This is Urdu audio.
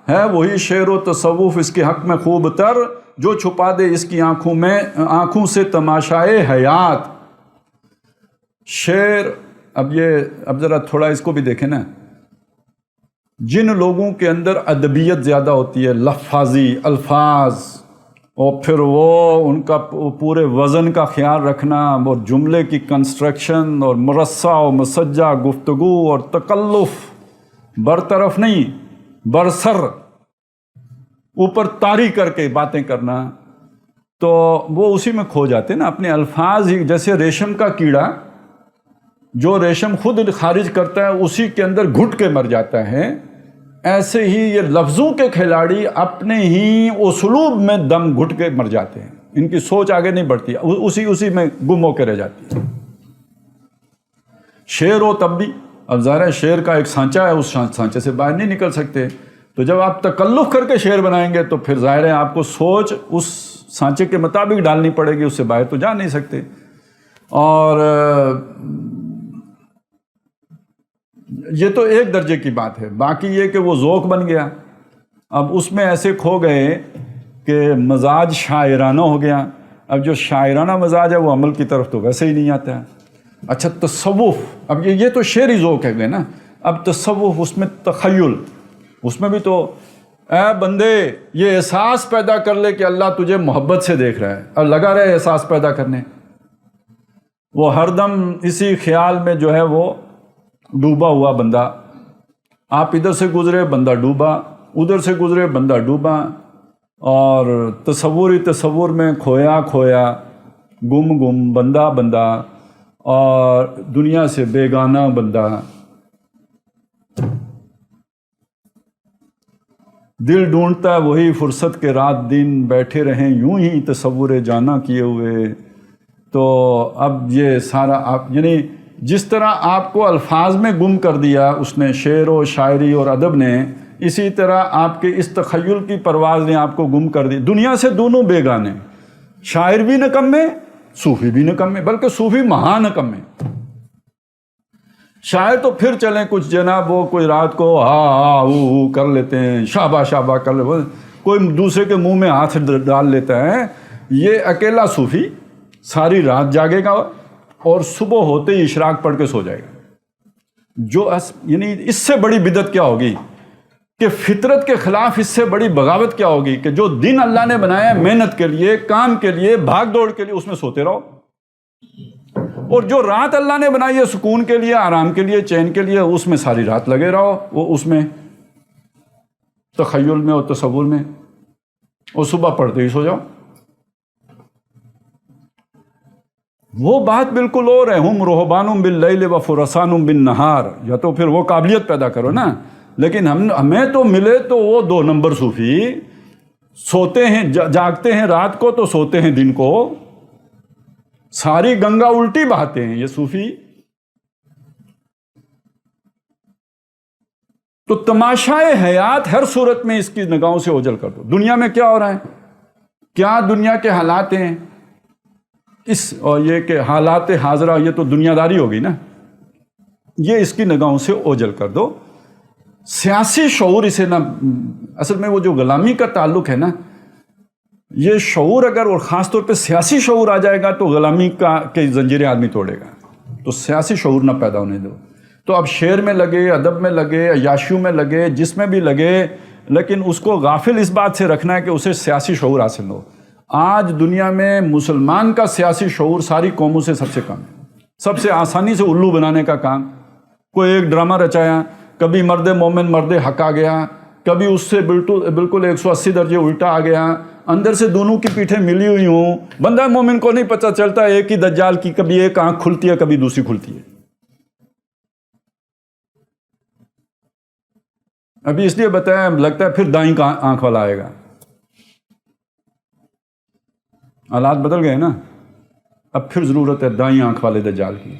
ہے وہی شعر و تصوف اس کے حق میں خوب تر، جو چھپا دے اس کی آنکھوں سے تماشائے حیات۔ شعر، اب ذرا تھوڑا اس کو بھی دیکھیں نا، جن لوگوں کے اندر ادبیت زیادہ ہوتی ہے، لفاظی الفاظ، اور پھر وہ ان کا پورے وزن کا خیال رکھنا، اور جملے کی کنسٹرکشن اور مرصع و مسجع گفتگو اور تکلف، برطرف نہیں برسر اوپر طاری کر کے باتیں کرنا، تو وہ اسی میں کھو جاتے ہیں نا اپنے الفاظ ہی۔ جیسے ریشم کا کیڑا جو ریشم خود خارج کرتا ہے اسی کے اندر گھٹ کے مر جاتا ہے، ایسے ہی یہ لفظوں کے کھلاڑی اپنے ہی اسلوب میں دم گھٹ کے مر جاتے ہیں، ان کی سوچ آگے نہیں بڑھتی، اسی میں گم ہو کے رہ جاتی ہے۔ شعر ہو تب بھی، اب ظاہر ہے شعر کا ایک سانچہ ہے، اس سانچے سے باہر نہیں نکل سکتے، تو جب آپ تکلف کر کے شعر بنائیں گے تو پھر ظاہر ہے آپ کو سوچ اس سانچے کے مطابق ڈالنی پڑے گی، اس سے باہر تو جا نہیں سکتے۔ اور یہ تو ایک درجے کی بات ہے، باقی یہ کہ وہ ذوق بن گیا، اب اس میں ایسے کھو گئے کہ مزاج شاعرانہ ہو گیا۔ اب جو شاعرانہ مزاج ہے وہ عمل کی طرف تو ویسے ہی نہیں آتا ہے۔ اچھا تصوف، اب یہ تو شعری ذوق ہے نا، اب تصوف، اس میں تخیل، اس میں بھی تو اے بندے یہ احساس پیدا کر لے کہ اللہ تجھے محبت سے دیکھ رہا ہے، اور لگا رہے احساس پیدا کرنے، وہ ہر دم اسی خیال میں جو ہے وہ ڈوبا ہوا بندہ، آپ ادھر سے گزرے بندہ ڈوبا، ادھر سے گزرے بندہ ڈوبا، اور تصور میں کھویا گم بندہ اور دنیا سے بیگانہ بندہ۔ دل ڈھونڈتا ہے وہی فرصت کے رات دن، بیٹھے رہیں یوں ہی تصور جانا کیے ہوئے۔ تو اب یہ سارا آپ یعنی جس طرح آپ کو الفاظ میں گم کر دیا اس نے، شعر و شاعری اور ادب نے، اسی طرح آپ کے اس تخیل کی پرواز نے آپ کو گم کر دی۔ دنیا سے دونوں بیگانے، شاعر بھی نکمے، صوفی بھی نکمے، بلکہ صوفی مہا نکمے۔ شاعر تو پھر چلیں کچھ جناب، وہ کوئی رات کو ہا کر لیتے ہیں، شابہ کر لیتے ہیں، کوئی دوسرے کے منہ میں ہاتھ ڈال لیتا ہے۔ یہ اکیلا صوفی ساری رات جاگے گا اور صبح ہوتے ہی اشراق پڑھ کے سو جائے گا۔ یعنی اس سے بڑی بدعت کیا ہوگی کہ فطرت کے خلاف اس سے بڑی بغاوت کیا ہوگی کہ جو دن اللہ نے بنایا ہے محنت کے لیے، کام کے لیے، بھاگ دوڑ کے لیے، اس میں سوتے رہو، اور جو رات اللہ نے بنائی ہے سکون کے لیے، آرام کے لیے، چین کے لیے، اس میں ساری رات لگے رہو، وہ اس میں تخیل میں اور تصور میں، اور صبح پڑھتے ہی سو جاؤ۔ وہ بات بالکل اور ہے، ہم رہبان باللیل و فرسان بالنہار، یا تو پھر وہ قابلیت پیدا کرو نا، لیکن ہمیں تو ملے تو وہ 2 نمبر صوفی، سوتے ہیں جاگتے ہیں رات کو تو سوتے ہیں دن کو، ساری گنگا الٹی بہاتے ہیں یہ صوفی۔ تو تماشائے حیات ہر صورت میں اس کی نگاہوں سے اوجھل کر دو۔ دنیا میں کیا ہو رہا ہے، کیا دنیا کے حالات ہیں، اور یہ کہ حالات حاضرہ، یہ تو دنیا داری ہوگی نا، یہ اس کی نگاہوں سے اوجھل کر دو۔ سیاسی شعور اسے نا، اصل میں وہ جو غلامی کا تعلق ہے نا، یہ شعور اگر، اور خاص طور پہ سیاسی شعور آ جائے گا تو غلامی کے زنجیریں آدمی توڑے گا، تو سیاسی شعور نہ پیدا ہونے دو۔ تو اب شعر میں لگے، ادب میں لگے، عیاشیوں میں لگے، جس میں بھی لگے، لیکن اس کو غافل اس بات سے رکھنا ہے کہ اسے سیاسی شعور حاصل ہو۔ آج دنیا میں مسلمان کا سیاسی شعور ساری قوموں سے سب سے کم ہے، سب سے آسانی سے الو بنانے کا کام۔ کوئی ایک ڈرامہ رچایا، کبھی مرد مومن مرد حق آ گیا، کبھی اس سے بالکل 180 درجے الٹا آ گیا، اندر سے دونوں کی پیٹھیں ملی ہوئی ہوں، بندہ مومن کو نہیں پتہ چلتا ایک ہی دجال کی کبھی ایک آنکھ کھلتی ہے کبھی دوسری کھلتی ہے۔ ابھی اس لیے بتایا، لگتا ہے پھر دائیں آنکھ والا آئے گا، حالات بدل گئے نا، اب پھر ضرورت ہے دائیں آنکھ والے دجال کی۔